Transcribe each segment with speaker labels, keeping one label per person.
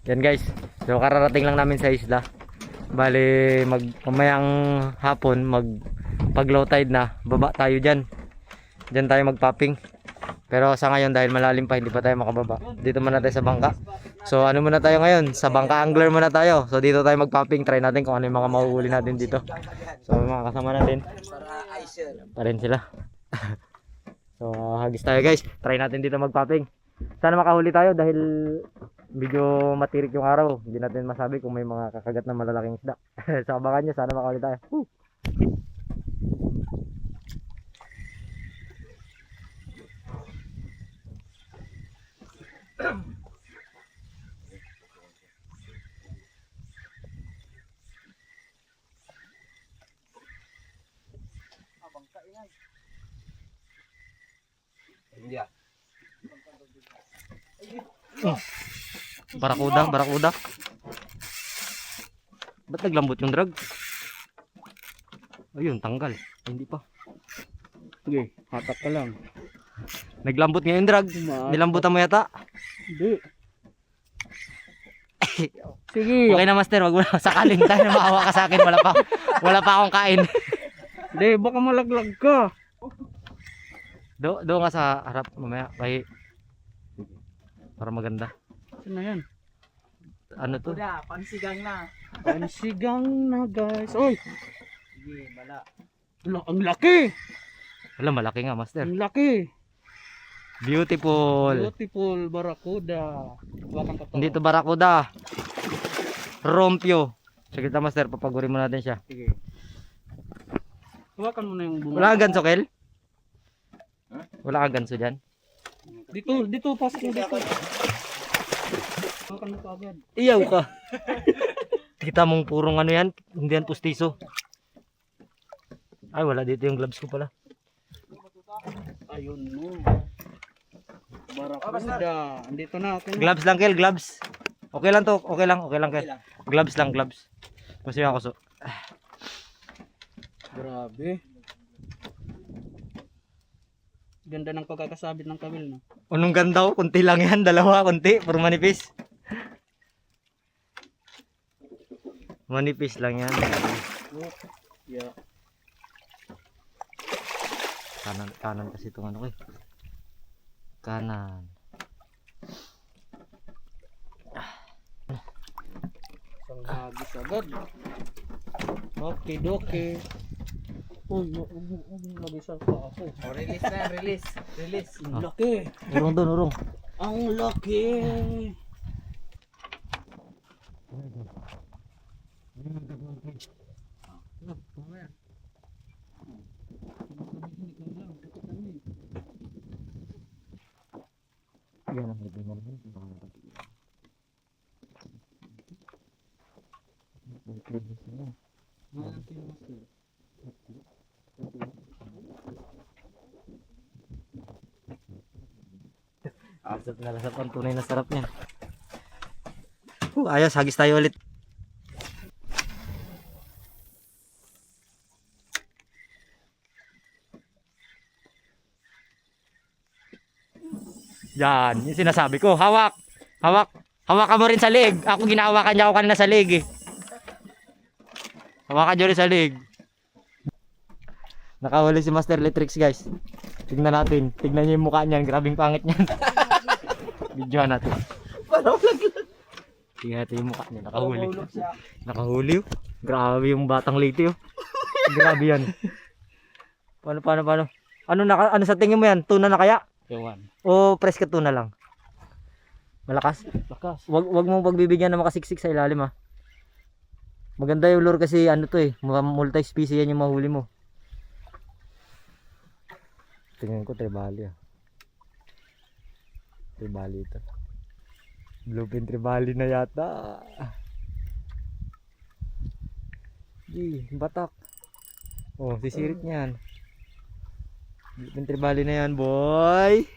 Speaker 1: Yan guys, so kararating lang namin sa isla. Bali mamayang hapon pag low tide na, baba tayo dyan. Dyan tayo magpopping. Pero sa ngayon dahil malalim pa, hindi pa tayo makababa. Dito muna tayo sa bangka. So ano muna tayo ngayon? Sa bangka angler muna tayo. So dito tayo magpopping. Try natin kung ano yung mga mahuhuli natin dito. So mga kasama natin pa rin sila. So hagis tayo guys. Try natin dito magpopping. Sana makahuli tayo dahil medyo matirik yung araw. Hindi natin masabi kung may mga kakagat na malalaking isda. So abangan nyo, sana makahuli tayo. Woo! Barakuda. Ba't naglambot yung drag? Ayun, tanggal. Ay, hindi pa.
Speaker 2: Sige, hatak ka lang.
Speaker 1: Naglambot nga yung drag. Nilambutan mo yata.
Speaker 2: Hindi. Sige.
Speaker 1: Okay na master, wag mo na sakaling tayo na maawa ka sa akin. Wala pa akong kain.
Speaker 2: Hindi, baka malaglag ka.
Speaker 1: Do nga sa harap mamaya. Bye. Para maganda.
Speaker 2: Saan na yan?
Speaker 1: Ano to?
Speaker 3: Pansigang na.
Speaker 2: Pansigang na guys. Oy!
Speaker 3: Sige, bala.
Speaker 2: Ang laki!
Speaker 1: Wala, malaki nga master.
Speaker 2: Ang laki!
Speaker 1: Beautiful.
Speaker 2: Beautiful barakuda. Bakang ka to.
Speaker 1: Hindi to barakuda. Rompyo. Sige ta master, papagurin mo natin siya.
Speaker 2: Sige. Hawakan mo na yung bunga.
Speaker 1: Wala kang ganso, Kel? Wala kang ganso dyan?
Speaker 2: Dito, pasok mo dito. Hawakan mo pa agad.
Speaker 1: Iyaw ka. Kita mong purong ano yan, hindi yan pustiso. Ay, wala dito yung gloves ko pala.
Speaker 2: Ayun mo. Barakuda. Andito na. Okay na.
Speaker 1: Gloves lang, Kel, gloves. Okay lang to, okay lang, Kel. Gloves lang, gloves. Kasi ako so.
Speaker 2: Grabe. Ganda ng pagkakasabit ng kamil, no?
Speaker 1: Anong ganda ko, kunti lang yan, dalawa, kunti, puro manipis. Manipis lang yan.
Speaker 2: Yeah.
Speaker 1: Kanan kasi itong ano ko eh. Kanan.
Speaker 2: Isang hagis agad. Okay, doke. Uy, lagi sa pa ako.
Speaker 3: Oh, release na, release.
Speaker 2: Ang laki.
Speaker 1: Urong doon, urong.
Speaker 2: Ang laki.
Speaker 1: Yan ang hindi mo naman. Asap na lasap ang tunay na sarap niyan. Ayos, hagis tayo ulit. Yan, yung sinasabi ko. Hawak. Hawakan mo rin sa leg. Ako ginahawakan niya ako kanina sa leg eh. Hawakan niyo rin sa leg. Nakahuli si Master Letrix guys. Tignan natin. Tignan niyo yung mukha niyan. Grabing pangit niyan. Videohan natin. Tingnan natin yung mukha niya. Nakahuli. Nakahuli oh. Grabe yung batang liti oh. Grabe yan. Paano? Ano sa tingin mo yan? Tuna na kaya?
Speaker 2: Ewan.
Speaker 1: O preska tuna lang? Malakas?
Speaker 2: Lakas.
Speaker 1: Wag mo pagbibigyan ng makasiksik sa ilalim ha. Maganda yung lure kasi ano to eh, multi-species yan yung mahuli mo. Tingnan ko tribali ah. Tribali ito. Bluefin tribali na yata. Batak. Oh, sisirit niyan. Bluefin tribali na yan, boy.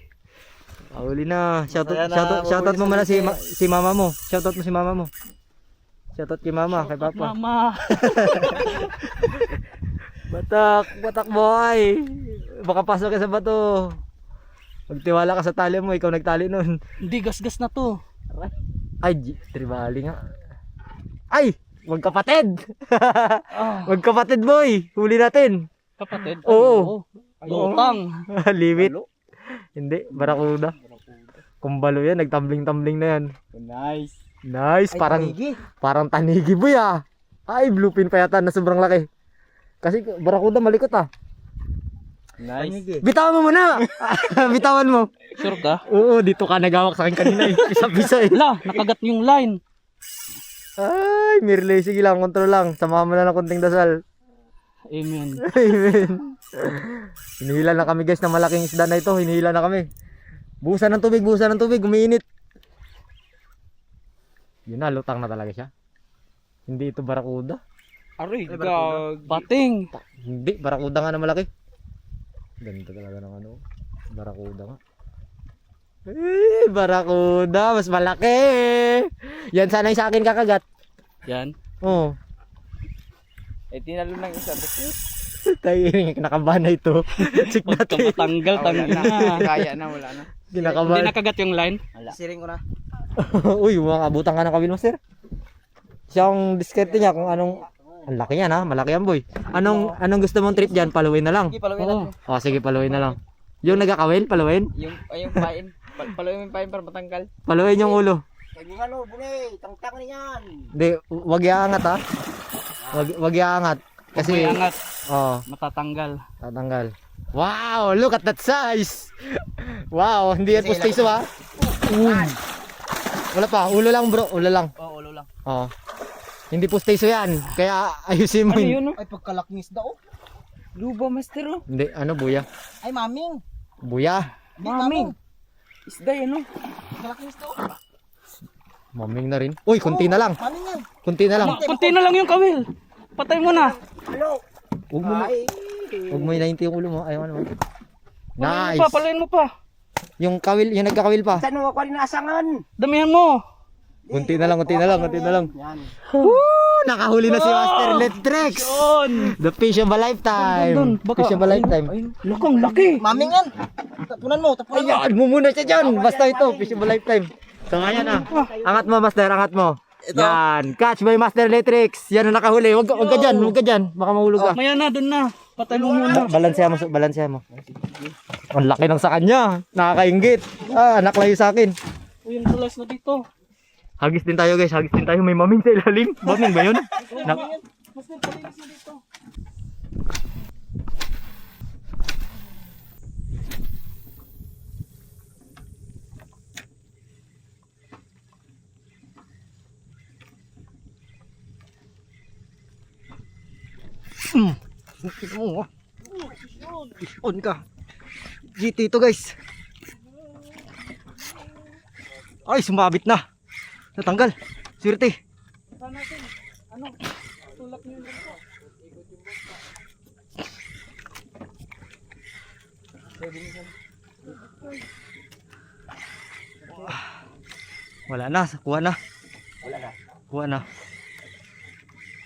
Speaker 1: Huli na. Shoutout mo muna si mama mo. Shoutout mo si mama mo. Shoutout kay mama, kay papa.
Speaker 2: Mama.
Speaker 1: Batak boy. Baka pasok ka sa bato. Magtiwala ka sa tali mo, ikaw nagtali nun.
Speaker 2: Hindi, gasgas na to.
Speaker 1: Ay, tribali nga. Ay! Magkapatid!
Speaker 2: Ah,
Speaker 1: Magkapatid boy! Huli natin!
Speaker 2: kapatid.
Speaker 1: Oo.
Speaker 2: Ay, utang.
Speaker 1: Limit. Hindi, barakuda. Kumbalo yan, nagtambling-tambling na yan.
Speaker 3: Nice.
Speaker 1: Nice, parang tanigi boy ah. Ay, bluefin pa yata na sobrang laki. Kasi barakuda malikot ah.
Speaker 3: Nice.
Speaker 1: Bitawan mo muna! Bitawan mo.
Speaker 2: Sure ka?
Speaker 1: Oo, dito ka nagawak sa akin kanina eh. Isa-bisa eh.
Speaker 2: La, nakagat yung line.
Speaker 1: Ay, Mirley, sige lang, kontrol lang. Samahan mo na ng konting dasal.
Speaker 2: Amen.
Speaker 1: Amen. Hinihila na kami guys ng malaking isda na ito. Hinihila na kami. Buhusan ng tubig, umiinit. Yun na, lutang na talaga siya. Hindi ito barakuda.
Speaker 2: Aray,
Speaker 3: barakuda.
Speaker 2: Bating.
Speaker 1: Hindi, barakuda nga na malaki. Ganda talaga ng ano. Barakuda nga. Barakuda, mas malaki. Yan sana yung sa akin kakagat.
Speaker 2: Yan.
Speaker 1: Oo.
Speaker 3: Eh, tinalo lang isa.
Speaker 1: Tayo kinakabahan na ito. Check
Speaker 2: Pagka
Speaker 1: natin.
Speaker 2: matanggal, tanggal na.
Speaker 3: Kaya na, wala na.
Speaker 2: Hindi
Speaker 1: Kinakabahan.
Speaker 2: nakagat yung line.
Speaker 3: Siring ko na.
Speaker 1: Uy, mga abutan ka ng kabil master. Siya ang diskarte niya kung anong. Ang laki yan ha, malaki yan boy. Anong gusto mong trip dyan? Paluin na lang.
Speaker 3: Sige, paluin
Speaker 2: Oo.
Speaker 3: natin.
Speaker 1: O sige, paluin na lang. Yung nagkakawil, paluin.
Speaker 3: Yung pain. Paluin mo yung pain para matanggal.
Speaker 1: Paluin yung ulo.
Speaker 3: Kaya mo ano, bunay. Tangtang na yan.
Speaker 1: Hindi, wag iaangat ha. Wag iaangat.
Speaker 2: Kasi
Speaker 1: Kasi,
Speaker 2: angat,
Speaker 1: oh,
Speaker 2: matatanggal.
Speaker 1: tatanggal. Wow, look at that size. Wow, hindi yan pustiso ha. Wala pa, ulo lang bro, ulo lang.
Speaker 3: Oo, ulo lang.
Speaker 1: Oh. Hindi pustiso yan, kaya ayusin mo.
Speaker 2: Ano yun?
Speaker 3: Ay, pagkalakng isda oh. Luba, master oh.
Speaker 1: Hindi, ano buya?
Speaker 3: Ay, maming.
Speaker 1: Buya.
Speaker 2: Maming. Isda yan oh.
Speaker 3: Kalakng isda oh.
Speaker 1: Maming na rin. Uy, kunti na lang.
Speaker 3: Maming yan.
Speaker 1: Kunti na lang.
Speaker 2: Kunti na lang yung kawil. Patay mo na.
Speaker 3: Hello.
Speaker 1: Huwag mo, huwag mo inahinti yung ulo mo. Ayaw naman. Nice.
Speaker 2: Palain mo pa.
Speaker 1: Yung kawil, yung nagkakawil pa.
Speaker 3: Saan mo ako rin asangan?
Speaker 2: Damihan mo.
Speaker 1: Kunti na lang, kunti na lang, kunti na lang.
Speaker 3: Yan.
Speaker 1: Woo! Nakahuli na si Master Letrix.
Speaker 2: Yun.
Speaker 1: The fish of a lifetime.
Speaker 2: Doon, baka-
Speaker 1: Fish of a lifetime.
Speaker 2: Lukang laki.
Speaker 3: Maming yan. Tapunan mo, tapunan mo.
Speaker 1: Ayan, mumuna siya dyan. Basta ito, fish of a lifetime. So, ayan na. Angat mo, Master, angat mo. Yan. Catch by Master Letrix. Yan ang nakahuli. Huwag ka dyan, huwag ka dyan. Baka mahulog ka.
Speaker 2: Maya na, doon na. Patay mo muna.
Speaker 1: Balansehan mo, balansehan mo. Ang laki ng sa kanya. Nakakaingit. Ah, naklayo sa akin.
Speaker 2: Uy, yung tulas na dito.
Speaker 1: Hagis din tayo guys, hagis din tayo. May maming sa ilalim. Maming ba yun?
Speaker 2: Master, palinis na dito.
Speaker 1: On ka. GT to guys. Ay, sumabit na. Natanggal. Swerte.
Speaker 2: Saan natin? Ano? Tulak niyo dito.
Speaker 1: Wala na, kuha na.
Speaker 3: Wala na.
Speaker 1: Kuha na.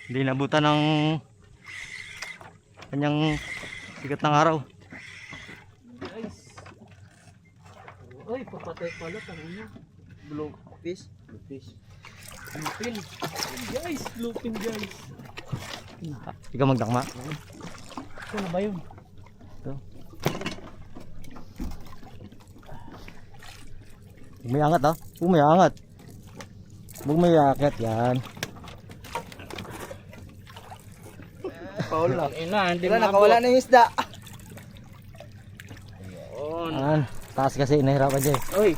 Speaker 1: Hindi nabutan ng kanyang sikat ng araw.
Speaker 2: Uy, papatay pala. Tangina.
Speaker 3: Blue fish. Blue fish.
Speaker 2: Lupin. Guys, lupin guys.
Speaker 1: Ikaw magdakma.
Speaker 2: Ito na ba yun?
Speaker 1: Huwag may angat ha. Huwag may angat. Huwag may akit yan.
Speaker 2: Paul lang. Ina, hindi
Speaker 3: Wala, nakawala na yung isda.
Speaker 1: Ayan. Taas kasi, nahirapan dyan.
Speaker 2: Uy.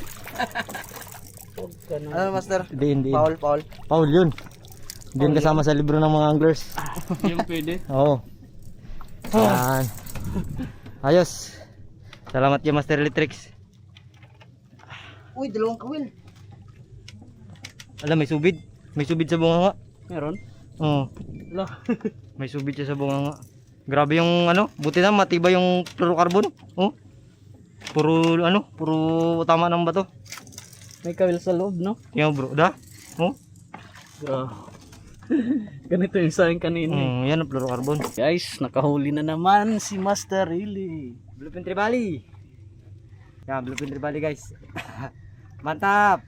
Speaker 2: Huwag ka na.
Speaker 3: Ano, master?
Speaker 1: Hindi.
Speaker 3: Paul, Paul.
Speaker 1: Paul yun. Hindi yun kasama sa libro ng mga anglers.
Speaker 2: Yung pwede.
Speaker 1: Oo. Ayan. Ayos. Salamat kay Master Letrix.
Speaker 3: Uy, dalawang kawil.
Speaker 1: Alam, may subid. May subid sa bunganga.
Speaker 2: Meron?
Speaker 1: Oo.
Speaker 2: Wala.
Speaker 1: May subid siya sa bunganga. Grabe yung ano, buti na matibay yung fluorocarbon. Oh. Puro tama ng bato.
Speaker 2: May kawil sa loob, no?
Speaker 1: Tingnan bro, da? Oh.
Speaker 2: Ganito yung sa akin kanina.
Speaker 1: Yan ang fluorocarbon.
Speaker 2: Guys, nakahuli na naman si Master Riley.
Speaker 1: Bluefin Tribali. Yan, Bluefin Tribali guys. Mantap.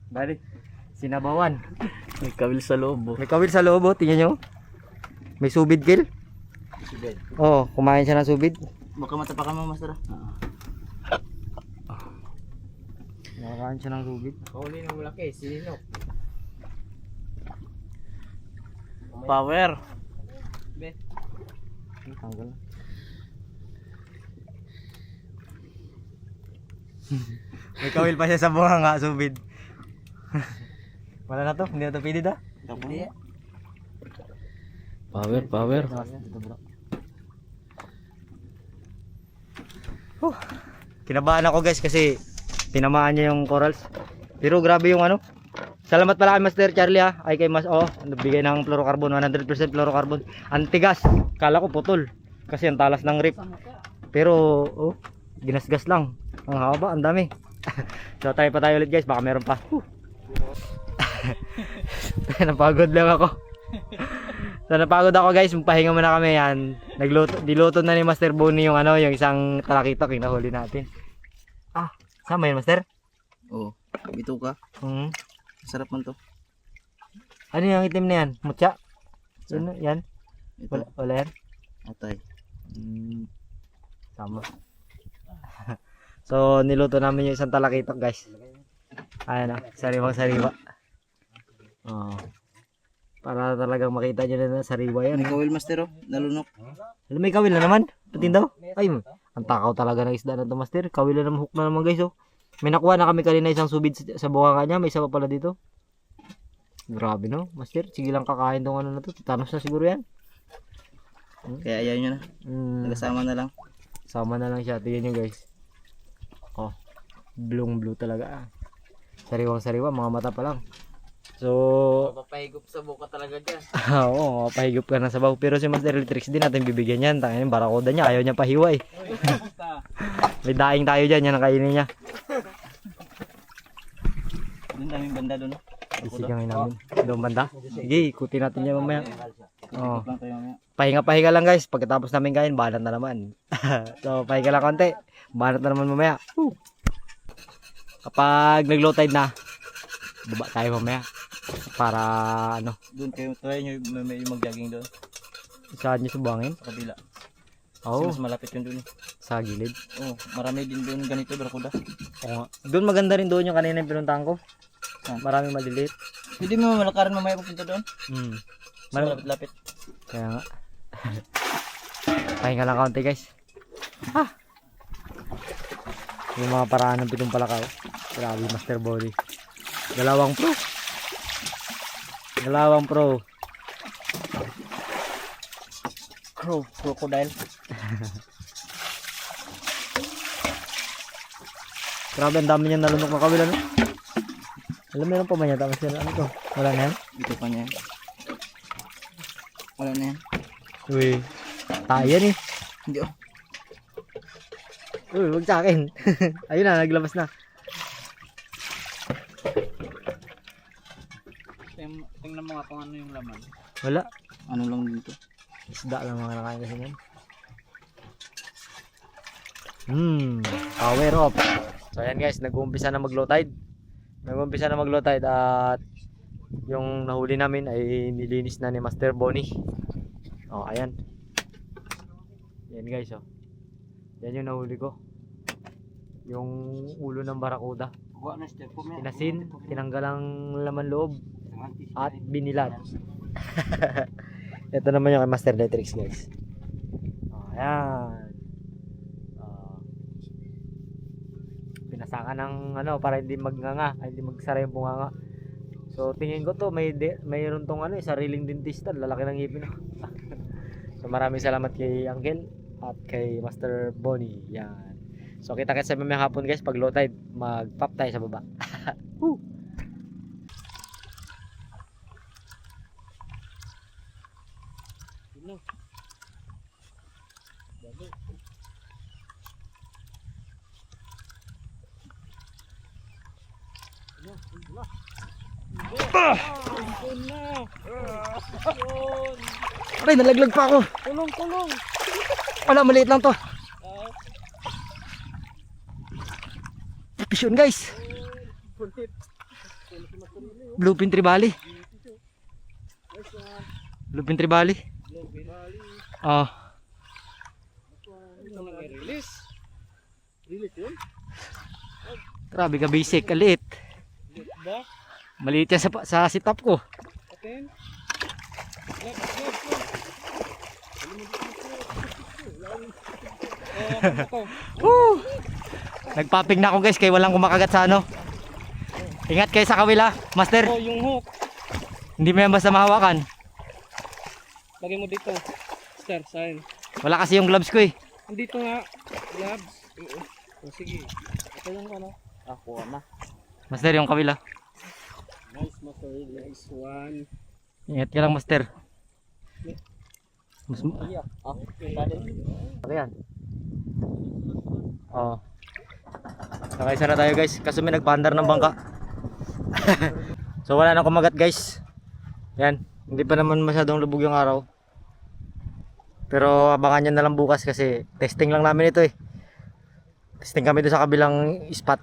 Speaker 1: Bali. Sinabawan.
Speaker 3: May kawil sa loob.
Speaker 1: May kawil sa loob, oh. Tingnan nyo. May subid, Gil.
Speaker 3: Subid.
Speaker 1: Oo, kumain siya ng subid.
Speaker 3: Baka matapakan mo, master.
Speaker 1: Nakakain siya ng subid.
Speaker 3: Kauli ng malaki, sino? Power. Be.
Speaker 1: Tanggal na. May kawil pa siya sa buhang nga, subid. Wala na to, hindi na to pwede da.
Speaker 3: Hindi.
Speaker 2: Power.
Speaker 1: Kinabahan ako guys kasi tinamaan niya yung corals. Pero grabe yung ano. Salamat pala kay Master Charlie ha. Ay kay Mas nabigay ng fluorocarbon, 100% fluorocarbon. Ang tigas. Kala ko putol kasi ang talas ng rip. Pero ginasgas lang. Ang haba, ang dami. So try pa tayo ulit guys, baka meron pa. Napagod lang ako. So napagod ako guys, magpahinga muna kami yan. Diluto na ni Master Bonnie yung yung isang talakitok yung nahuli natin. Sama yun Master?
Speaker 3: Oo. Bito ka. Sarap man to.
Speaker 1: Ano yung itim na yan? Mutya? Yan?
Speaker 3: Ito.
Speaker 1: Wala yan?
Speaker 3: Atay.
Speaker 1: Sama. So niluto namin yung isang talakitok guys. Ayan na, sariwang-sariwa. Para talagang makita nyo na sariwa yan.
Speaker 3: May kawil, master, nalunok.
Speaker 1: Alam, may kawil na naman. Patin daw. Ay, ang takaw talaga ng isda na to Master. Kawil na naman, hook na naman guys. May nakuha na kami kanina isang subid sa bunganga niya. May isa pa pala dito. Grabe no, Master. Sige lang kakain tong ano na to. Titanos na siguro yan.
Speaker 3: Kaya ayaw nyo na. Nagasama na lang.
Speaker 1: Sama na lang siya. Tingnan nyo guys. Blue talaga. Sariwang-sariwa. Mga mata pa lang. So,
Speaker 3: Papahigop sa buka talaga dyan.
Speaker 1: oo, mapahigop ka na sa baw. Pero si Master Electrics din natin bibigyan yan. Tangin yung barakoda niya. Ayaw niya pahiwa eh. May daing tayo dyan. Yan ang kainin niya.
Speaker 3: Doon daming banda doon.
Speaker 1: Isigangin namin. Doon banda. Sige, ikutin natin yan mamaya.
Speaker 3: Lang tayo mamaya.
Speaker 1: Pahinga guys. Pagkatapos namin kain, banat na naman. So, pahinga lang konti. Banat na naman mamaya. Kapag nag-low tide na, baba tayo mamaya. Para
Speaker 3: Doon kayo, try nyo may mag-jogging doon.
Speaker 1: saan nyo subangin?
Speaker 3: Sa kabila.
Speaker 1: Oo,
Speaker 3: Mas malapit yun doon.
Speaker 1: sa gilid.
Speaker 3: Marami din doon ganito, barakuda.
Speaker 1: Oo nga. Doon maganda rin doon yung kanina yung pinuntahan ko. Maraming maliliit.
Speaker 3: Pwede mo malakaran mamaya pupunta doon. Mas
Speaker 1: Mal-
Speaker 3: malapit-lapit.
Speaker 1: Kaya nga. Pahinga lang kaunti guys. Yung mga paraan ng pitong palakaw. Grabe Master Bonnie. Dalawang pro.
Speaker 3: Crocodile.
Speaker 1: Grabe ang dami niyan nalunok na kabila no. Alam meron pa man yata Master. Ano to? Wala na yan?
Speaker 3: Dito pa niya. Wala na yan.
Speaker 1: Uy. Tayan eh.
Speaker 3: Hindi
Speaker 1: Uy, wag sa akin. Ayun na, naglabas na.
Speaker 2: Tingnan mo nga kung ano yung laman.
Speaker 1: Wala.
Speaker 3: Ano lang dito.
Speaker 1: Isda lang mga nakain kasi yan. Power up. So ayan guys, nag-uumpisa na mag-low tide. At yung nahuli namin ay nilinis na ni Master Bonnie. Ayan. Yan guys Yan yung nahuli ko. Yung ulo ng barakuda. Pinasin, tinanggal ang laman loob at binilad. Ito naman yung kay Master Electrics guys. Ayan. Pinasakan ng para hindi magnganga, hindi magsara yung bunganga. So tingin ko to mayroon tong sariling dentista, lalaki ng ngipin. So maraming salamat kay Uncle at kay Master Bonnie. Yan. So kita-kits sa mamayang hapon guys, pag low tide, mag-pop tayo sa baba. Aray, nalaglag pa ako.
Speaker 2: Kulong.
Speaker 1: Wala, maliit lang to. Fish yun guys. Bluefin Tribali. Bluefin Tribali. Oh.
Speaker 2: Ito na may release. Release yun?
Speaker 1: Grabe ka basic, kalit.
Speaker 2: Ba?
Speaker 1: Maliit yan sa sit-up ko.
Speaker 2: Atin?
Speaker 1: Woo! Nagpaping na ako guys, kaya walang kumakagat sa ano. Ingat kayo sa kawila, master.
Speaker 2: Oh, yung hook.
Speaker 1: Hindi mo yan basta mahawakan.
Speaker 2: Lagay mo dito. Sir, sign.
Speaker 1: Wala kasi yung gloves ko eh.
Speaker 2: Andito nga. Gloves. Oo. Oh, sige. Ito yung ano. Ako na.
Speaker 1: Master, yung kawila.
Speaker 2: Nice, master. Nice one.
Speaker 1: Ingat ka lang, master. Mas
Speaker 2: Iya. Ah, yung daddy.
Speaker 1: ano yan? Oo. Nakaisa na tayo guys, kaso may nagpaandar ng bangka. So wala na kumagat guys. Yan, hindi pa naman masyadong lubog yung araw. Pero abangan nyo na lang bukas kasi testing lang namin ito eh. Testing kami doon sa kabilang spot.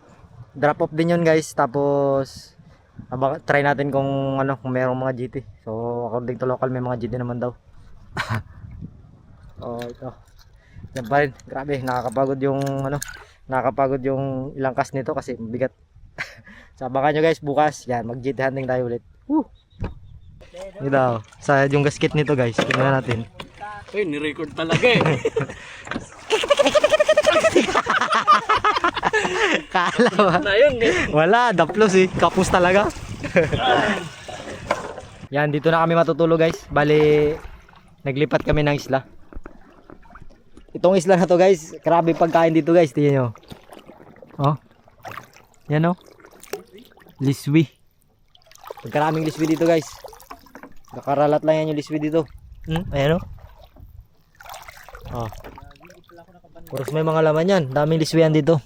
Speaker 1: Drop off din yun guys, tapos try natin kung ano, kung mayroong mga GT. So according to local may mga GT naman daw. Oh, ito. Yan pa rin. Grabe, nakakapagod yung ano, nakakapagod yung ilang cast nito kasi mabigat. So abangan nyo guys bukas. Yan, mag GT hunting tayo ulit. Woo! Ito, sa yung gasket nito guys, tingnan natin.
Speaker 2: Uy, ni-record talaga eh.
Speaker 1: Kala ba?
Speaker 2: Na yun eh.
Speaker 1: Wala, daplos eh. Kapus talaga. Yan, dito na kami matutulog guys. Bali, naglipat kami ng isla. Itong isla na to guys, grabe pagkain dito guys. Tingnan nyo. Oh. Yan oh. Liswi. Pagkaraming liswi dito guys. Nakaralat lang yan yung liswi dito. Ayan oh. Oh. Puros may mga laman yan. Daming liswi yan dito.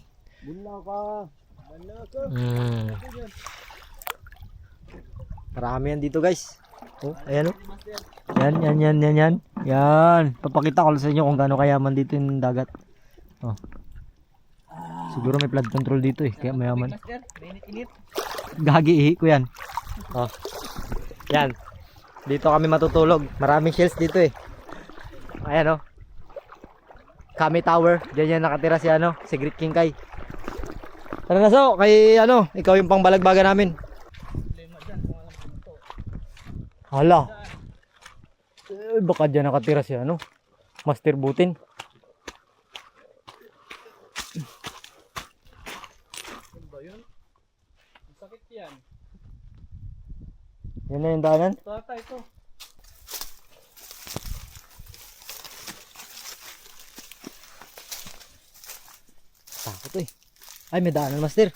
Speaker 1: Marami yan dito guys. Oh, ayan oh. Yan. Yan. Papakita ko sa inyo kung gaano kayaman dito yung dagat. Oh. Siguro may flood control dito eh, kaya mayaman. Gagi ihi ko yan. Oh. Yan. Dito kami matutulog. Maraming shells dito eh. Ayan oh. Kami Tower. Diyan yan nakatira si ano, si Great King Kai. Tara na so, kay ano, ikaw yung pangbalagbaga namin. Hala. Baka dyan nakatira si ano, Master Butin.
Speaker 2: Ano ba yun? Ang sakit yan.
Speaker 1: Yan na yung daanan.
Speaker 2: Tata ito.
Speaker 1: Takot eh. Ay, may daanan, Master.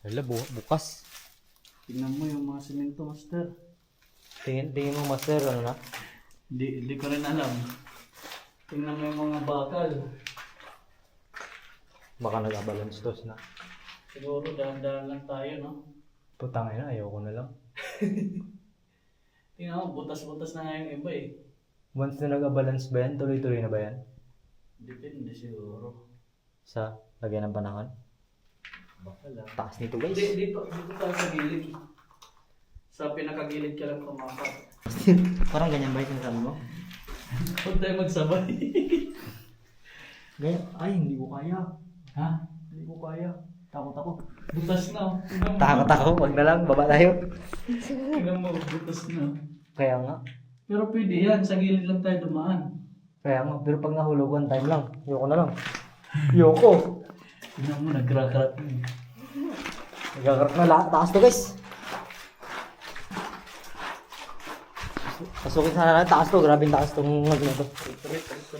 Speaker 1: Hala, bukas.
Speaker 2: Tingnan mo yung mga semento, master.
Speaker 1: Tingin mo, Master, ano na?
Speaker 2: Hindi ko rin alam. Tingnan mo yung mga bakal.
Speaker 1: Baka nag-balance toss na.
Speaker 2: Siguro dahan-dahan lang tayo, no?
Speaker 1: Putang ina, ayoko na lang.
Speaker 2: Tingnan mo, butas-butas na nga yung iba eh.
Speaker 1: Once na nag-balance ba yan, tuloy-tuloy na ba yan?
Speaker 2: Depende siguro.
Speaker 1: Sa lagyan ng panahon?
Speaker 2: Baka lang.
Speaker 1: Taas nito guys.
Speaker 2: Dito tayo sa gilid. Sa pinakagilid ka lang pumakat.
Speaker 1: Parang ganyan ba yung sabi mo?
Speaker 2: Huwag tayo magsabay.
Speaker 1: Ganyan? Ay, hindi ko kaya.
Speaker 2: Ha?
Speaker 1: Hindi ko kaya. Takot ako.
Speaker 2: Butas na. Oh. Tingnan mo.
Speaker 1: Takot ako, wag na lang, baba tayo.
Speaker 2: Tingnan mo, butas na.
Speaker 1: Kaya nga.
Speaker 2: Pero pwede yan, sa gilid lang tayo dumaan.
Speaker 1: Kaya nga, pero pag nahulog, one time lang. Ayoko na lang. Ayoko.
Speaker 2: Tingnan mo, nagkakarat na.
Speaker 1: Nagkakarat na lahat. Taas to guys. Pasukin sana natin. Taas to. Grabing taas tong na to.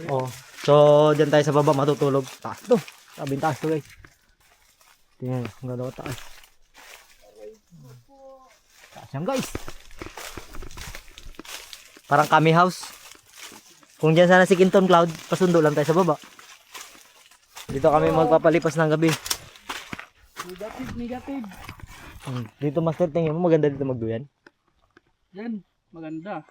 Speaker 1: Oh. So, dyan tayo sa baba matutulog. Taas to. Grabing taas to guys. Tingnan nyo. Ang gano'n taas. Taas yan guys. Parang kami house. Kung dyan sana si Kinton Cloud, pasundo lang tayo sa baba. Dito kami magpapalipas ng gabi.
Speaker 2: Negative.
Speaker 1: Dito master, tingin mo maganda dito magduyan.
Speaker 2: Yan, maganda.